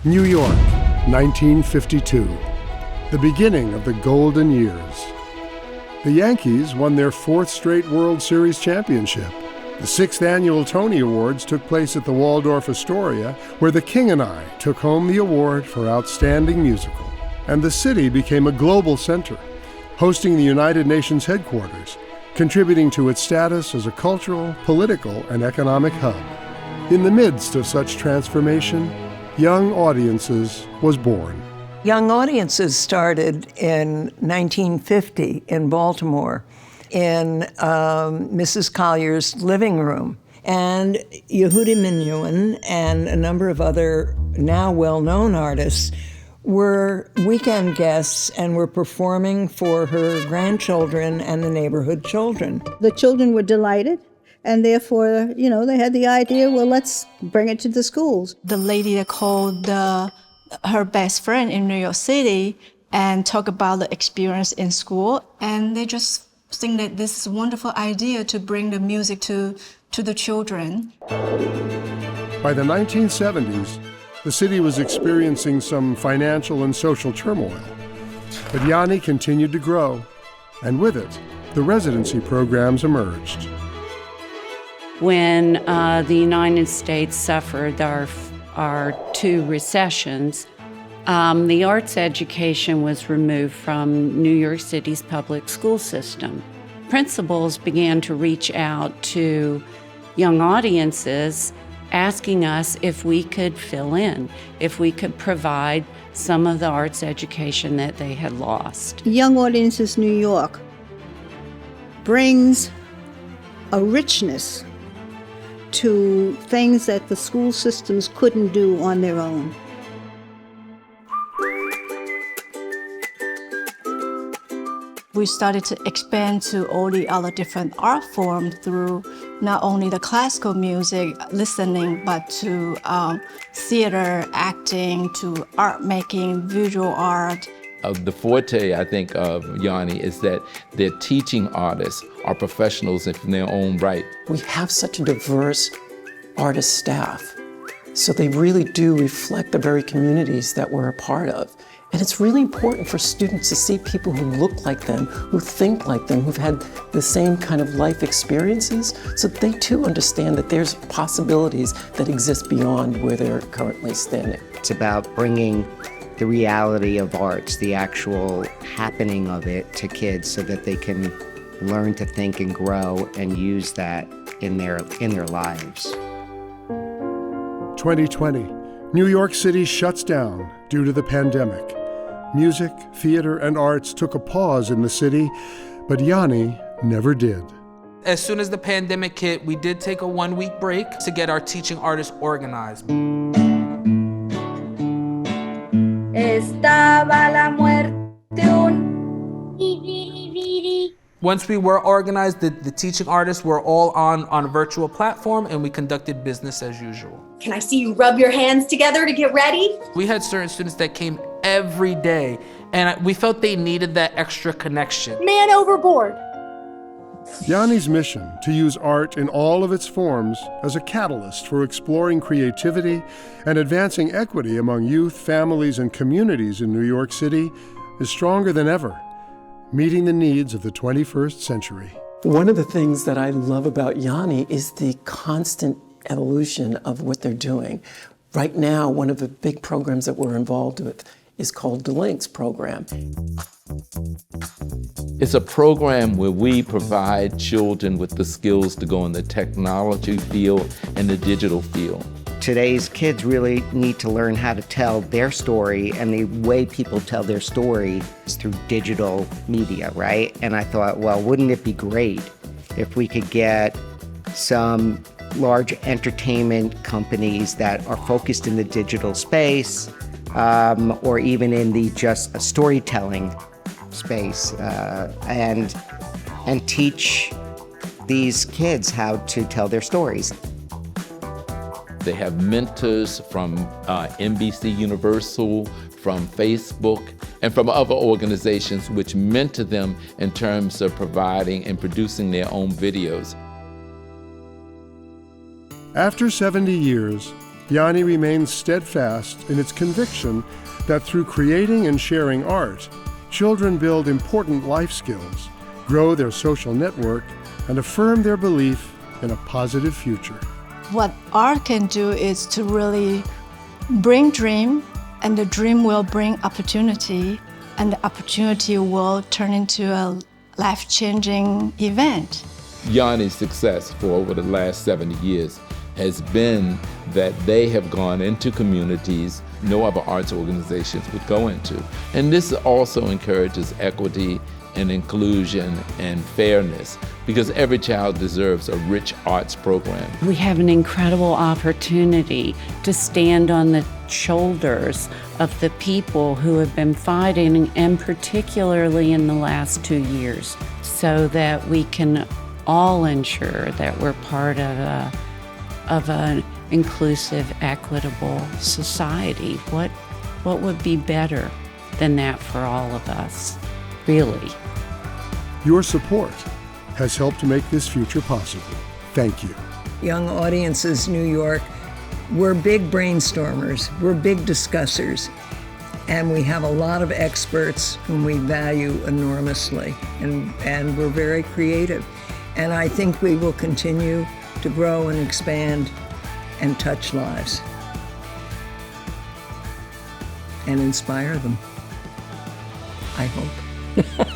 New York, 1952, the beginning of the golden years. The Yankees won their fourth straight World Series championship. The sixth annual Tony Awards took place at the Waldorf Astoria, where The King and I took home the award for Outstanding Musical. And the city became a global center, hosting the United Nations headquarters, contributing to its status as a cultural, political, and economic hub. In the midst of such transformation, Young Audiences was born. Young Audiences started in 1950 in Baltimore in Mrs. Collier's living room. And Yehudi Menuhin and a number of other now well-known artists were weekend guests and were performing for her grandchildren and the neighborhood children. The children were delighted, and therefore, they had the idea, well, let's bring it to the schools. The lady that called her best friend in New York City and talk about the experience in school, and they just think that this is a wonderful idea to bring the music to the children. By the 1970s, the city was experiencing some financial and social turmoil. But YANY continued to grow, and with it, the residency programs emerged. When the United States suffered our two recessions, the arts education was removed from New York City's public school system. Principals began to reach out to young audiences, asking us if we could fill in, if we could provide some of the arts education that they had lost. Young Audiences New York brings a richness to things that the school systems couldn't do on their own. We started to expand to all the other different art forms through not only the classical music listening, but to theater, acting, to art making, visual art. The forte, I think, of YANY is that they're teaching artists are professionals in their own right. We have such a diverse artist staff, so they really do reflect the very communities that we're a part of. And it's really important for students to see people who look like them, who think like them, who've had the same kind of life experiences, so they too understand that there's possibilities that exist beyond where they're currently standing. It's about bringing the reality of arts, the actual happening of it to kids so that they can learn to think and grow and use that in their lives. 2020, New York City shuts down due to the pandemic. Music, theater, and arts took a pause in the city, but YANY never did. As soon as the pandemic hit, we did take a 1-week break to get our teaching artists organized. Estaba la muerte un... Once we were organized, the teaching artists were all on a virtual platform, and we conducted business as usual. Can I see you rub your hands together to get ready? We had certain students that came every day, and we felt they needed that extra connection. Man overboard. YANY's mission to use art in all of its forms as a catalyst for exploring creativity and advancing equity among youth, families, and communities in New York City is stronger than ever, meeting the needs of the 21st century. One of the things that I love about YANY is the constant evolution of what they're doing. Right now, one of the big programs that we're involved with is called the Links program. It's a program where we provide children with the skills to go in the technology field and the digital field. Today's kids really need to learn how to tell their story, and the way people tell their story is through digital media, right? And I thought, well, wouldn't it be great if we could get some large entertainment companies that are focused in the digital space, or even in the just storytelling space, and teach these kids how to tell their stories. They have mentors from NBC Universal, from Facebook, and from other organizations which mentor them in terms of providing and producing their own videos. After 70 years, YANY remains steadfast in its conviction that through creating and sharing art, children build important life skills, grow their social network, and affirm their belief in a positive future. What art can do is to really bring dream, and the dream will bring opportunity, and the opportunity will turn into a life-changing event. YANY's success for over the last 70 years has been that they have gone into communities no other arts organizations would go into. And this also encourages equity and inclusion and fairness, because every child deserves a rich arts program. We have an incredible opportunity to stand on the shoulders of the people who have been fighting, and particularly in the last 2 years, so that we can all ensure that we're part of an inclusive, equitable society. What would be better than that for all of us, really? Your support has helped to make this future possible. Thank you. Young Audiences New York, we're big brainstormers, we're big discussers, and we have a lot of experts whom we value enormously, and we're very creative. And I think we will continue to grow and expand and touch lives and inspire them, I hope.